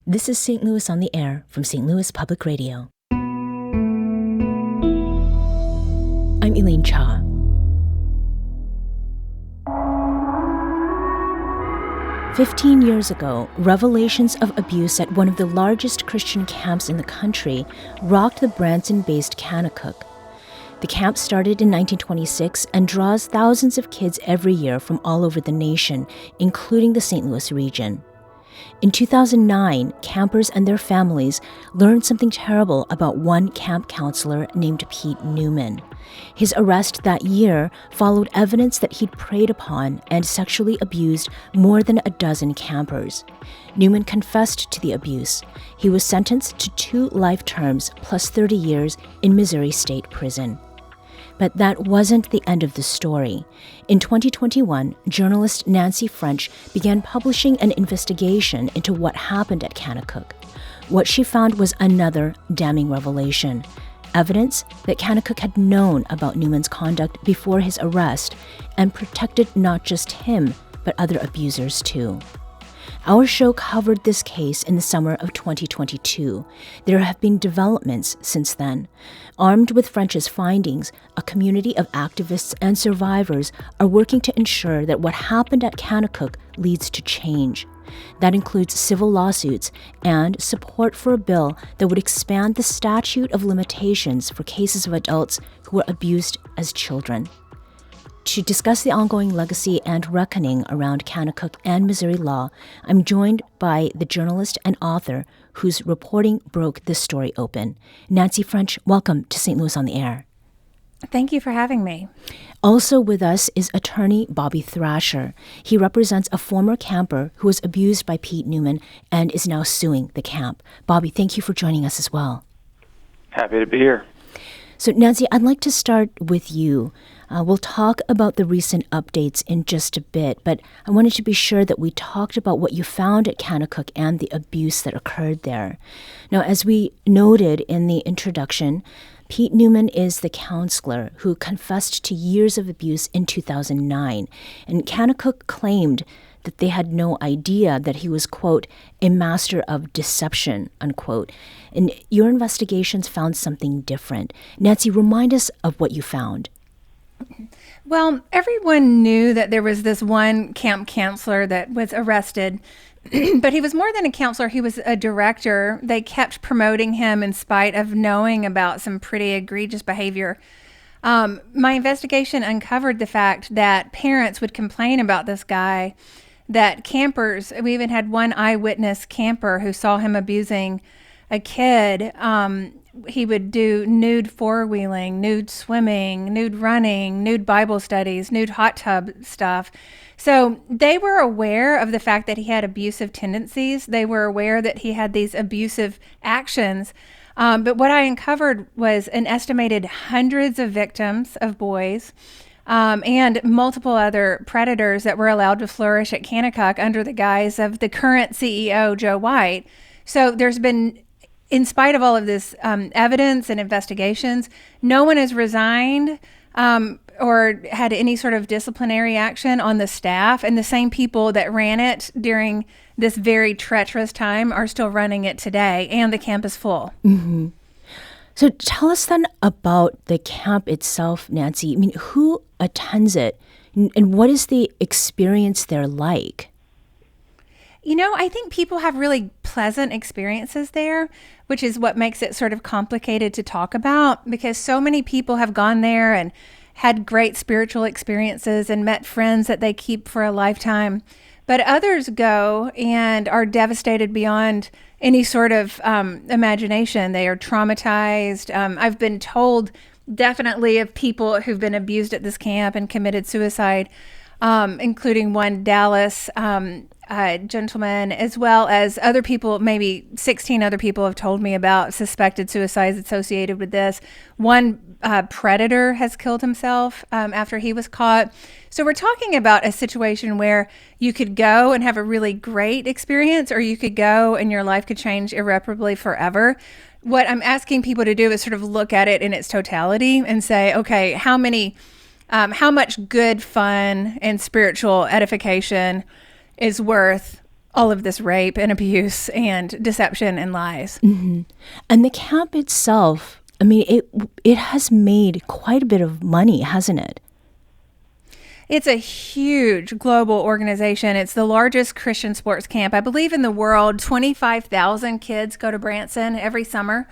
This is St. Louis on the Air from St. Louis Public Radio. I'm Elaine Cha. "15 years ago, revelations of abuse at one of the largest Christian camps in the country rocked the Branson-based Kanakuk. The camp started in 1926 and draws thousands of kids every year from all over the nation, including the St. Louis region. In 2009, campers and their families learned something terrible about one camp counselor named Pete Newman. His arrest that year followed evidence that he'd preyed upon and sexually abused more than a dozen campers. Newman confessed to the abuse. He was sentenced to 2 life terms plus 30 years in Missouri State Prison. But that wasn't the end of the story. In 2021, journalist Nancy French began publishing an investigation into what happened at Kanakuk. What she found was another damning revelation: evidence that Kanakuk had known about Newman's conduct before his arrest and protected not just him, but other abusers too. Our show covered this case in the summer of 2022. There have been developments since then. Armed with French's findings, a community of activists and survivors are working to ensure that what happened at Kanakuk leads to change. That includes civil lawsuits and support for a bill that would expand the statute of limitations for cases of adults who were abused as children. To discuss the ongoing legacy and reckoning around Kanakuk and Missouri law, I'm joined by the journalist and author whose reporting broke this story open. Nancy French, welcome to St. Louis on the Air. Thank you for having me. Also with us is attorney Bobby Thrasher. He represents a former camper who was abused by Pete Newman and is now suing the camp. Bobby, thank you for joining us as well. Happy to be here. So, Nancy, I'd like to start with you. We'll talk about the recent updates in just a bit, but I wanted to be sure that we talked about what you found at Kanakuk and the abuse that occurred there. Now, as we noted in the introduction, Pete Newman is the counselor who confessed to years of abuse in 2009, and Kanakuk claimed that they had no idea that he was, quote, a master of deception, unquote. And your investigations found something different. Nancy, remind us of what you found. Well, everyone knew that there was this one camp counselor that was arrested, but he was more than a counselor. He was a director. They kept promoting him in spite of knowing about some pretty egregious behavior. My investigation uncovered the fact that parents would complain about this guy, that campers, we even had one eyewitness camper who saw him abusing a kid. He would do nude four-wheeling, nude swimming, nude running, nude Bible studies, nude hot tub stuff. So they were aware of the fact that he had abusive tendencies. They were aware that he had these abusive actions. But what I uncovered was an estimated hundreds of victims of boys and multiple other predators that were allowed to flourish at Kanakuk under the guise of the current CEO, Joe White. So there's been, in spite of all of this evidence and investigations, no one has resigned or had any sort of disciplinary action on the staff. And the same people that ran it during this very treacherous time are still running it today, and the camp is full. Mm-hmm. So tell us then about the camp itself, Nancy. I mean, who attends it, and what is the experience there like? You know, I think people have really pleasant experiences there, which is what makes it sort of complicated to talk about, because so many people have gone there and had great spiritual experiences and met friends that they keep for a lifetime. But others go and are devastated beyond any sort of imagination. They are traumatized. I've been told definitely of people who've been abused at this camp and committed suicide, including one Dallas gentleman, as well as other people. Maybe 16 other people have told me about suspected suicides associated with this. One predator has killed himself after he was caught. So we're talking about a situation where you could go and have a really great experience, or you could go and your life could change irreparably forever. What I'm asking people to do is sort of look at it in its totality and say, okay, how much good fun and spiritual edification is worth all of this rape and abuse and deception and lies. Mm-hmm. And the camp itself, I mean, it has made quite a bit of money, hasn't it? It's a huge global organization. It's the largest Christian sports camp, I believe, in the world. 25,000 kids go to Branson every summer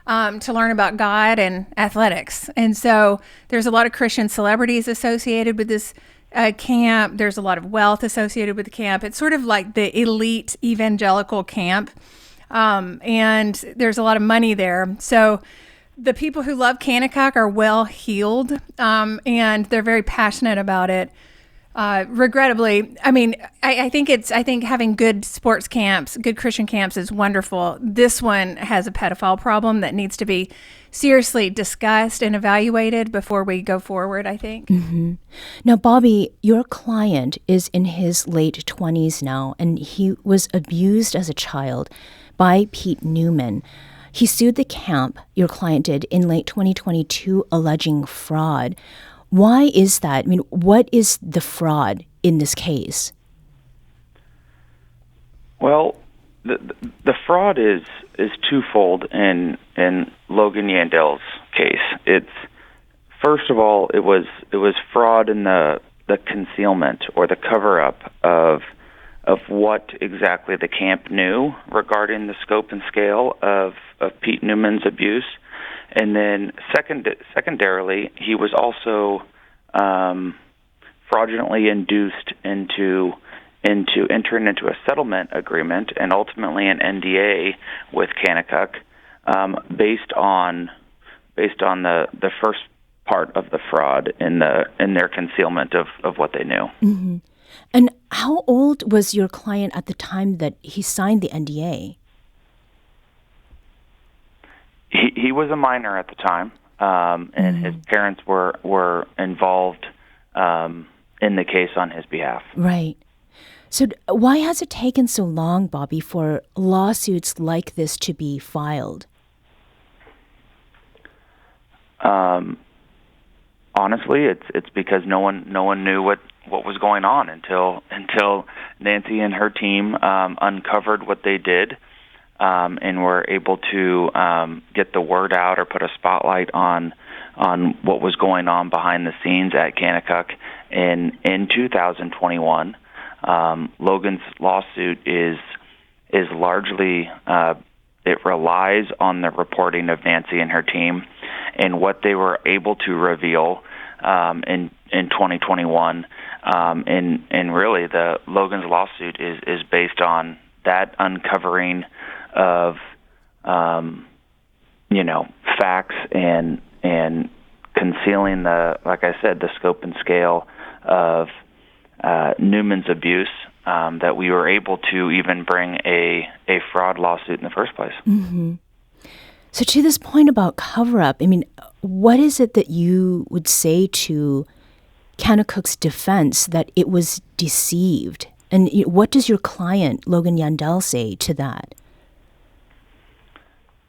to learn about God and athletics. And so there's a lot of Christian celebrities associated with this camp. There's a lot of wealth associated with the camp. It's sort of like the elite evangelical camp. And there's a lot of money there. So the people who love Kanakuk are well heeled, and they're very passionate about it. Regrettably, I mean, I think having good sports camps, good Christian camps is wonderful. This one has a pedophile problem that needs to be seriously discussed and evaluated before we go forward, I think. Mm-hmm. Now, Bobby, your client is in his late 20s now, and he was abused as a child by Pete Newman. He sued the camp, your client did, in late 2022, alleging fraud. Why is that? I mean, what is the fraud in this case? Well, the fraud is twofold in Logan Yandel's case. It's first of all, it was fraud in the concealment or the cover up of what exactly the camp knew regarding the scope and scale of Pete Newman's abuse. And then secondarily, he was also fraudulently induced into entering into a settlement agreement and ultimately an NDA with Kanakuk based on the first part of the fraud in their concealment of what they knew. Mm-hmm. And how old was your client at the time that he signed the NDA? He was a minor at the time, and his parents were involved in the case on his behalf. Right. So why has it taken so long, Bobby, for lawsuits like this to be filed? Honestly, it's because no one knew what was going on until Nancy and her team uncovered what they did. And were able to get the word out or put a spotlight on what was going on behind the scenes at Kanakuk. In 2021, Logan's lawsuit is largely it relies on the reporting of Nancy and her team and what they were able to reveal in 2021. And really, the Logan's lawsuit is based on that uncovering of facts and concealing like I said, the scope and scale of Newman's abuse, that we were able to even bring a fraud lawsuit in the first place. Mm-hmm. So to this point about cover-up, I mean, what is it that you would say to Kanakuk's defense that it was deceived? And what does your client, Logan Yandel, say to that?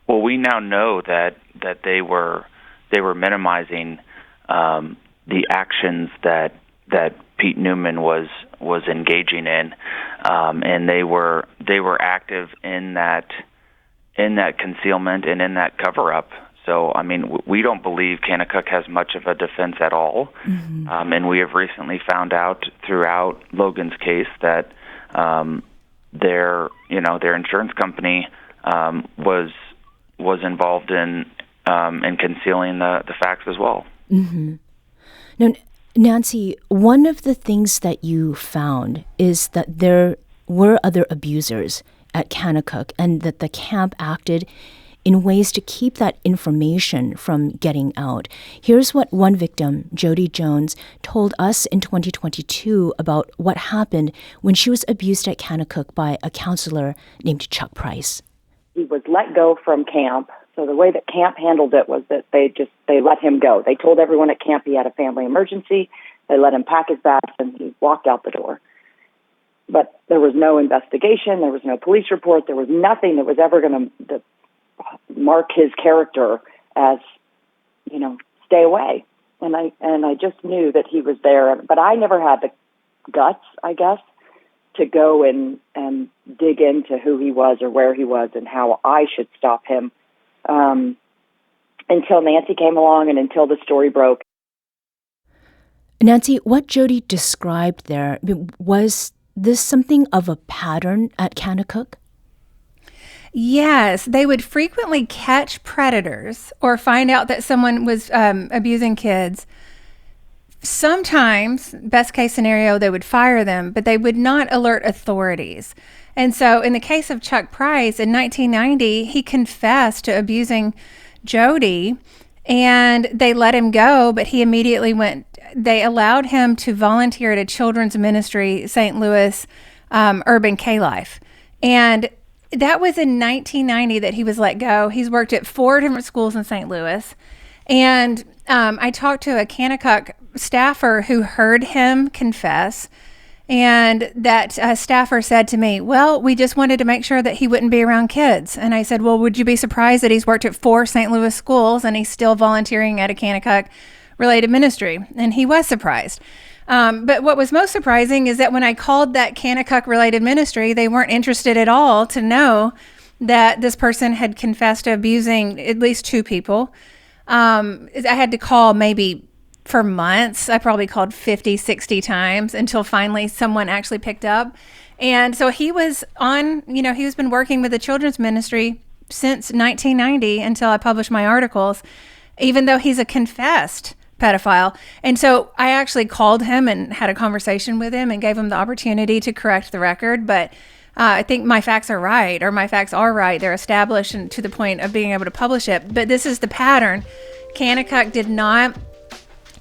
Well, we now know that they were minimizing the actions that Pete Newman was engaging in, and they were active in that concealment and in that cover up. So, I mean, we don't believe Kanakuk has much of a defense at all, and we have recently found out throughout Logan's case that their insurance company was involved in concealing the facts as well. Mm-hmm. Now, Nancy, one of the things that you found is that there were other abusers at Kanakuk and that the camp acted in ways to keep that information from getting out. Here's what one victim, Jody Jones, told us in 2022 about what happened when she was abused at Kanakuk by a counselor named Chuck Price. He was let go from camp. So the way that camp handled it was that they let him go. They told everyone at camp he had a family emergency. They let him pack his bags and he walked out the door. But there was no investigation. There was no police report. There was nothing that was ever going to mark his character as, stay away. And I just knew that he was there. But I never had the guts, I guess, to go and dig into who he was or where he was and how I should stop him until Nancy came along and until the story broke. Nancy, what Jody described there, was this something of a pattern at Kanakuk? Yes, they would frequently catch predators or find out that someone was abusing kids. Sometimes, best case scenario, they would fire them, but they would not alert authorities. And so in the case of Chuck Price in 1990, he confessed to abusing Jody, and they let him go, but he immediately they allowed him to volunteer at a children's ministry, St. Louis Urban K-Life. And that was in 1990 that he was let go. He's worked at 4 different schools in St. Louis. And I talked to a Kanakuk staffer who heard him confess. And that staffer said to me, well, we just wanted to make sure that he wouldn't be around kids. And I said, well, would you be surprised that he's worked at 4 St. Louis schools and he's still volunteering at a Kanakuk related ministry? And he was surprised. But what was most surprising is that when I called that Kanakuk related ministry, they weren't interested at all to know that this person had confessed to abusing at least 2 people. I had to call maybe for months. I probably called 50, 60 times until finally someone actually picked up. And so he was he's been working with the children's ministry since 1990 until I published my articles, even though he's a confessed pedophile. And so I actually called him and had a conversation with him and gave him the opportunity to correct the record. But I think my facts are right, or my facts are right. They're established and to the point of being able to publish it. But this is the pattern. Kanakuk did not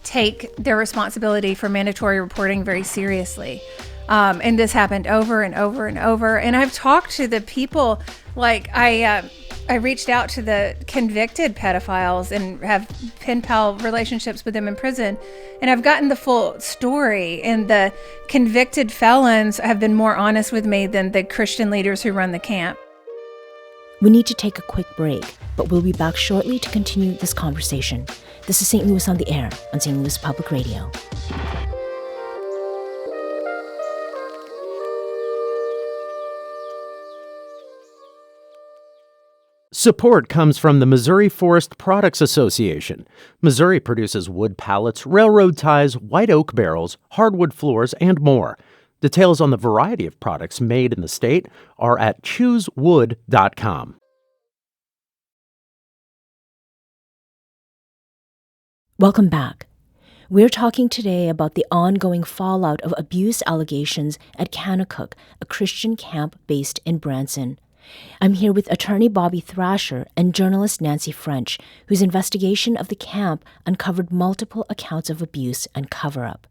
take their responsibility for mandatory reporting very seriously. And this happened over and over and over. And I've talked to the people, like I reached out to the convicted pedophiles and have pen pal relationships with them in prison. And I've gotten the full story. And the convicted felons have been more honest with me than the Christian leaders who run the camp. We need to take a quick break, but we'll be back shortly to continue this conversation. This is St. Louis on the Air on St. Louis Public Radio. Support comes from the Missouri Forest Products Association. Missouri produces wood pallets, railroad ties, white oak barrels, hardwood floors, and more. Details on the variety of products made in the state are at choosewood.com. Welcome back. We're talking today about the ongoing fallout of abuse allegations at Kanakuk, a Christian camp based in Branson. I'm here with attorney Bobby Thrasher and journalist Nancy French, whose investigation of the camp uncovered multiple accounts of abuse and cover-up.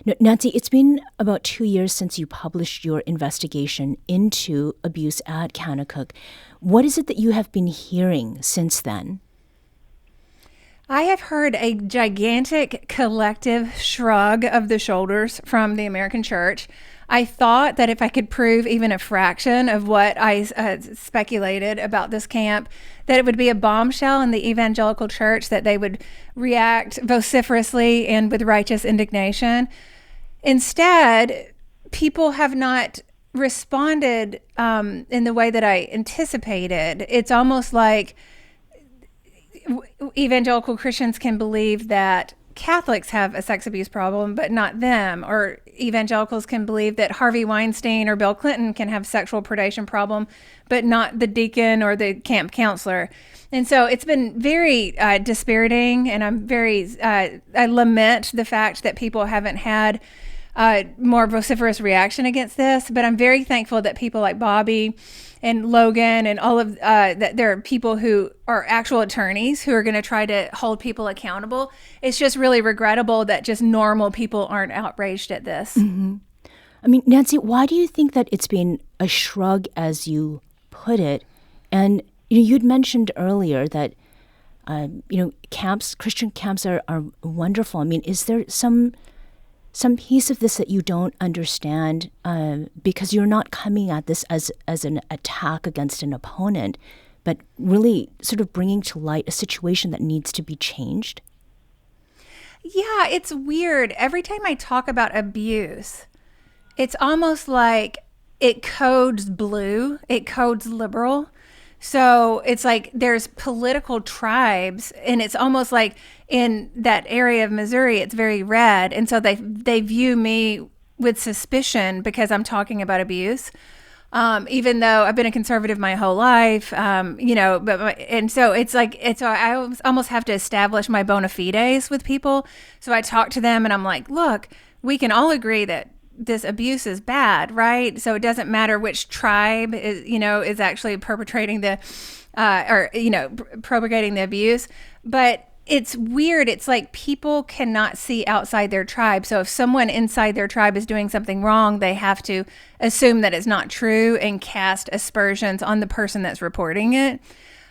Now, Nancy, it's been about 2 years since you published your investigation into abuse at Kanakuk. What is it that you have been hearing since then? I have heard a gigantic collective shrug of the shoulders from the American church. I thought that if I could prove even a fraction of what I speculated about this camp, that it would be a bombshell in the evangelical church, that they would react vociferously and with righteous indignation. Instead, people have not responded in the way that I anticipated. It's almost like evangelical Christians can believe that Catholics have a sex abuse problem, but not them. Or evangelicals can believe that Harvey Weinstein or Bill Clinton can have sexual predation problem, but not the deacon or the camp counselor. And so it's been very dispiriting, and I lament the fact that people haven't had more vociferous reaction against this. But I'm very thankful that people like Bobby and Logan and all of that, there are people who are actual attorneys who are going to try to hold people accountable. It's just really regrettable that just normal people aren't outraged at this. Mm-hmm. I mean, Nancy, why do you think that it's been a shrug, as you put it? And you'd mentioned earlier that camps, Christian camps are wonderful. I mean, is there some piece of this that you don't understand, because you're not coming at this as an attack against an opponent, but really sort of bringing to light a situation that needs to be changed? Yeah, it's weird. Every time I talk about abuse, It's almost like it codes blue, it codes liberal. So it's like there's political tribes, and it's almost like in that area of Missouri, it's very red. And so they view me with suspicion because I'm talking about abuse. Even though I've been a conservative my whole life, and so I almost have to establish my bona fides with people. So I talk to them and I'm like, look, we can all agree that this abuse is bad, right? So it doesn't matter which tribe is actually perpetrating propagating the abuse. But it's weird. It's like people cannot see outside their tribe. So if someone inside their tribe is doing something wrong, they have to assume that it's not true and cast aspersions on the person that's reporting it.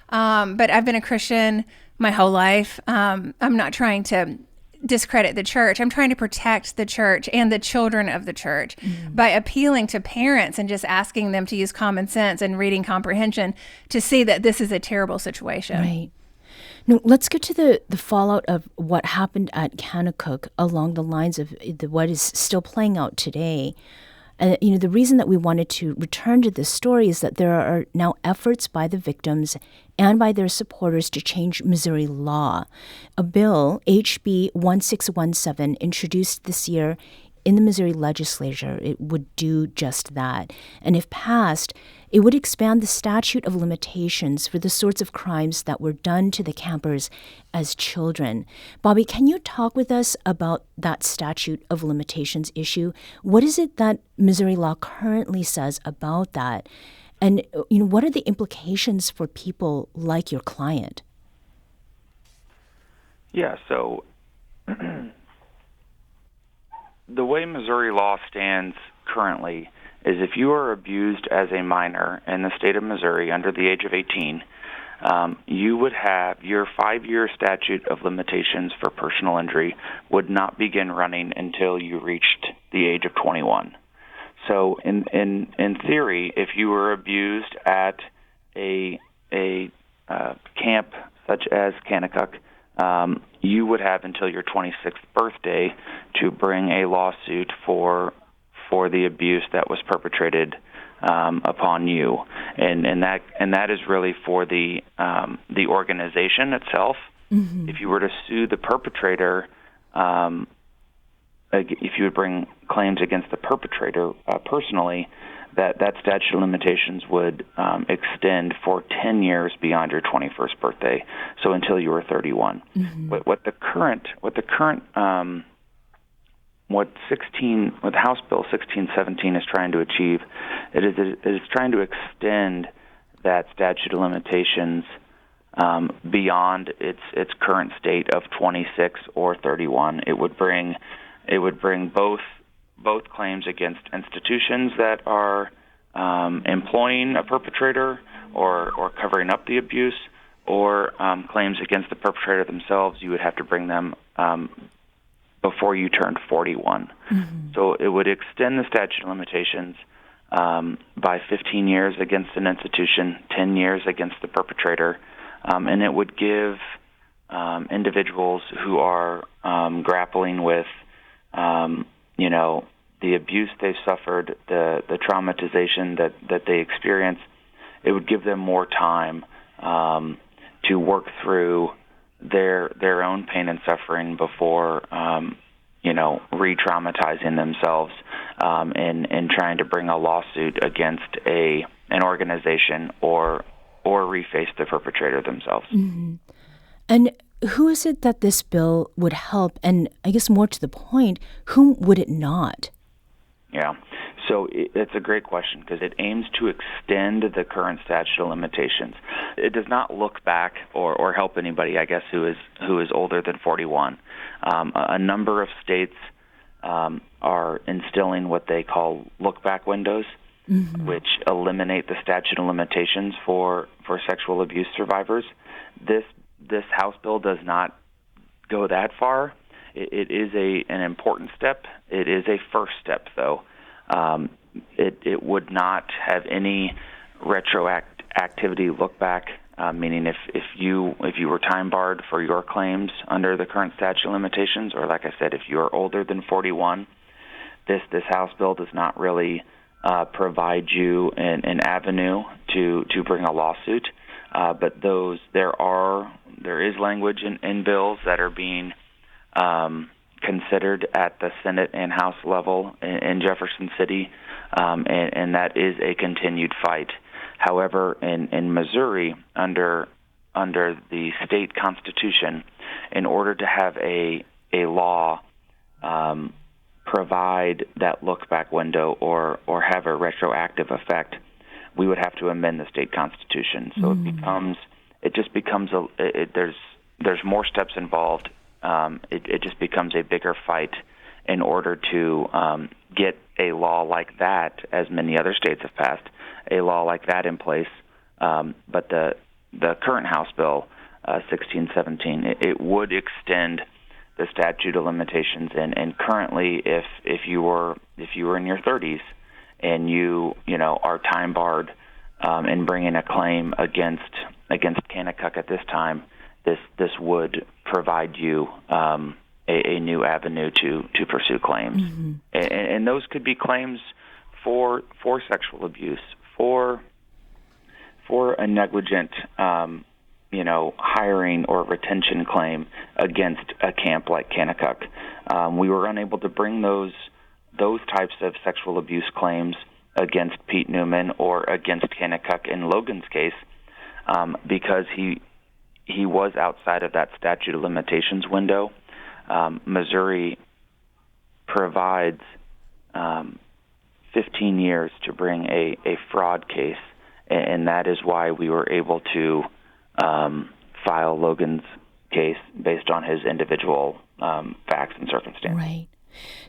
But I've been a Christian my whole life. I'm not trying to discredit the church. I'm trying to protect the church and the children of the church by appealing to parents and just asking them to use common sense and reading comprehension to see that this is a terrible situation. Right. Now, let's get to the fallout of what happened at Kanakuk along the lines of what is still playing out today. And, the reason that we wanted to return to this story is that there are now efforts by the victims and by their supporters to change Missouri law. A bill, HB 1617, introduced this year in the Missouri legislature, it would do just that. And if passed, it would expand the statute of limitations for the sorts of crimes that were done to the campers as children. Bobby, can you talk with us about that statute of limitations issue? What is it that Missouri law currently says about that? And what are the implications for people like your client? Yeah, so the way Missouri law stands currently is if you are abused as a minor in the state of Missouri under the age of 18, you would have your 5-year statute of limitations for personal injury would not begin running until you reached the age of 21. So in theory, if you were abused at a camp such as Kanakuk, you would have until your 26th birthday to bring a lawsuit for the abuse that was perpetrated upon you, and that is really for the organization itself. Mm-hmm. If you were to sue the perpetrator, if you would bring claims against the perpetrator personally, that statute of limitations would extend for 10 years beyond your 21st birthday, so until you were 31. Mm-hmm. What House Bill 1617 is trying to achieve, it is trying to extend that statute of limitations beyond its current state of 26 or 31. It would bring both claims against institutions that are employing a perpetrator or covering up the abuse, or claims against the perpetrator themselves. You would have to bring them before you turned 41. Mm-hmm. So it would extend the statute of limitations by 15 years against an institution, 10 years against the perpetrator, and it would give individuals who are grappling with the abuse they've suffered, the traumatization that they experience, it would give them more time to work through their own pain and suffering before re-traumatizing themselves and trying to bring a lawsuit against an organization or reface the perpetrator themselves. Mm-hmm. And who is it that this bill would help? And I guess more to the point, whom would it not? Yeah, so it's a great question because it aims to extend the current statute of limitations. It does not look back or help anybody, I guess, who is older than 41. A number of states are instilling what they call look-back windows, mm-hmm. which eliminate the statute of limitations for sexual abuse survivors. This House bill does not go that far. It is an important step. It is a first step, though. It would not have any retroactivity look back, meaning if you were time barred for your claims under the current statute of limitations, or like I said, if you are older than 41, this House bill does not really provide you an avenue to bring a lawsuit. But there is language in bills that are being considered at the Senate and House level in Jefferson City, and that is a continued fight. However, in Missouri, under the state constitution, in order to have a law provide that look-back window or have a retroactive effect, we would have to amend the state constitution. So there's more steps involved. It just becomes a bigger fight in order to get a law like that, as many other states have passed, a law like that in place. But the current House bill, 1617, it would extend the statute of limitations. And currently, if you were in your 30s and you are time barred in bringing a claim against Kanakuk at this time, this would provide you a new avenue to pursue claims, and those could be claims for sexual abuse, for a negligent hiring or retention claim against a camp like Kanakuk. We were unable to bring those types of sexual abuse claims against Pete Newman or against Kanakuk in Logan's case because he was outside of that statute of limitations window. Missouri provides 15 years to bring a fraud case, and that is why we were able to file Logan's case based on his individual facts and circumstances. Right.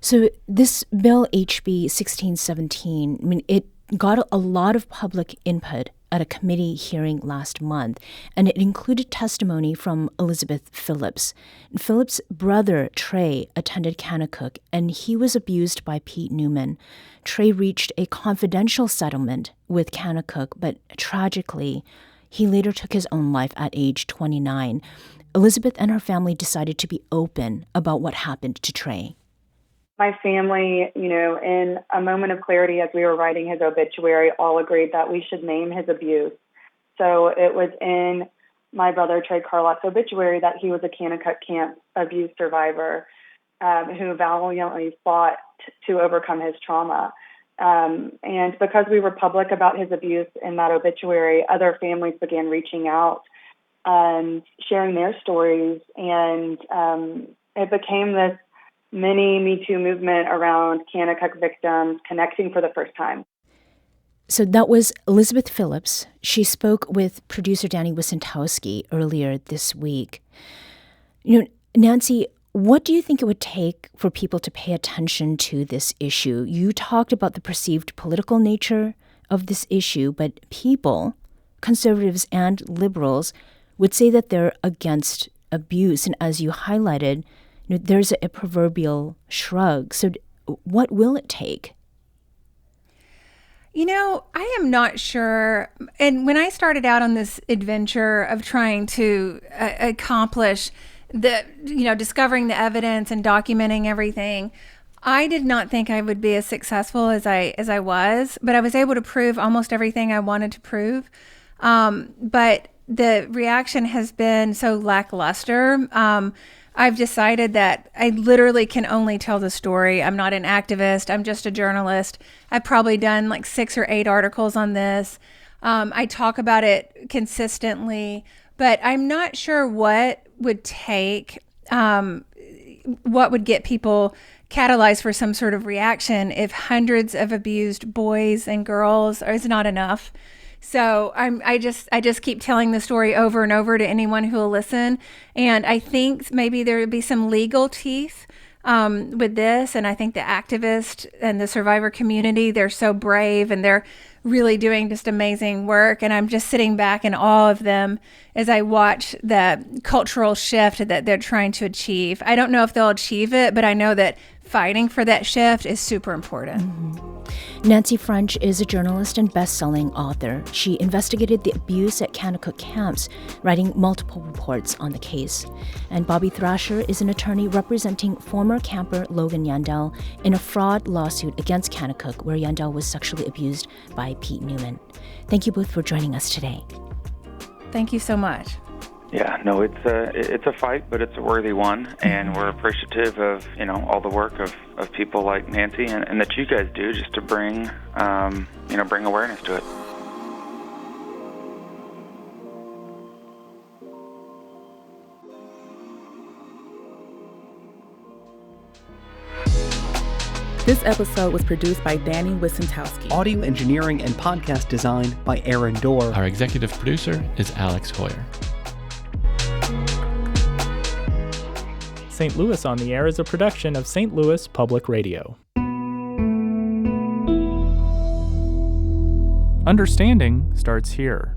So this bill, HB 1617, I mean, it got a lot of public input at a committee hearing last month, and it included testimony from Elizabeth Phillips. Phillips' brother, Trey, attended Kanakuk, and he was abused by Pete Newman. Trey reached a confidential settlement with Kanakuk, but tragically, he later took his own life at age 29. Elizabeth and her family decided to be open about what happened to Trey. My family, in a moment of clarity as we were writing his obituary, all agreed that we should name his abuse. So it was in my brother Trey Carlott's obituary that he was a Kanakuk camp abuse survivor who valiantly fought to overcome his trauma. And because we were public about his abuse in that obituary, other families began reaching out and sharing their stories, and it became this mini Me Too movement around Kanakuk victims connecting for the first time. So that was Elizabeth Phillips. She spoke with producer Danny Wysentowski earlier this week. Nancy, what do you think it would take for people to pay attention to this issue? You talked about the perceived political nature of this issue, but people, conservatives and liberals, would say that they're against abuse. And as you highlighted, there's a proverbial shrug. So what will it take? I am not sure. And when I started out on this adventure of trying to accomplish discovering the evidence and documenting everything, I did not think I would be as successful as I was, but I was able to prove almost everything I wanted to prove. But the reaction has been so lackluster. I've decided that I literally can only tell the story. I'm not an activist. I'm just a journalist. I've probably done like 6 or 8 articles on this. I talk about it consistently, but I'm not sure what would take, what would get people catalyzed for some sort of reaction if hundreds of abused boys and girls is not enough. So I just keep telling the story over and over to anyone who will listen. And I think maybe there would be some legal teeth with this. And I think the activists and the survivor community, they're so brave and they're really doing just amazing work. And I'm just sitting back in awe of them as I watch the cultural shift that they're trying to achieve. I don't know if they'll achieve it, but I know that fighting for that shift is super important. Nancy French is a journalist and best-selling author. She investigated the abuse at Kanakuk camps, writing multiple reports on the case. And Bobby Thrasher is an attorney representing former camper Logan Yandel in a fraud lawsuit against Kanakuk, where Yandel was sexually abused by Pete Newman. Thank you both for joining us today. Thank you so much. Yeah, no, it's a fight, but it's a worthy one, and we're appreciative of all the work of people like Nancy and that you guys do just to bring bring awareness to it. This episode was produced by Danny Wissentowski. Audio engineering and podcast design by Aaron Dorr. Our executive producer is Alex Hoyer. St. Louis on the Air is a production of St. Louis Public Radio. Understanding starts here.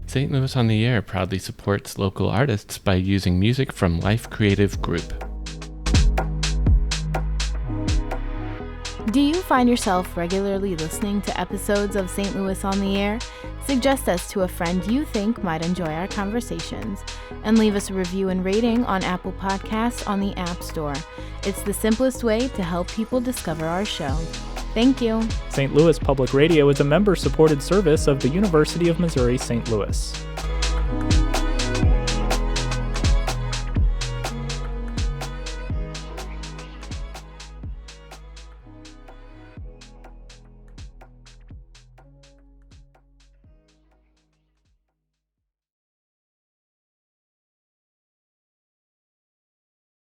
St. Louis on the Air proudly supports local artists by using music from Life Creative Group. Do you find yourself regularly listening to episodes of St. Louis on the Air? Suggest us to a friend you think might enjoy our conversations, and leave us a review and rating on Apple Podcasts on the App Store. It's the simplest way to help people discover our show. Thank you. St. Louis Public Radio is a member-supported service of the University of Missouri St. Louis.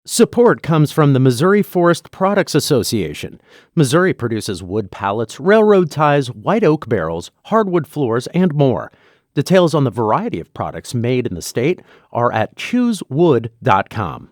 Support comes from the Missouri Forest Products Association. Missouri produces wood pallets, railroad ties, white oak barrels, hardwood floors, and more. Details on the variety of products made in the state are at choosewood.com.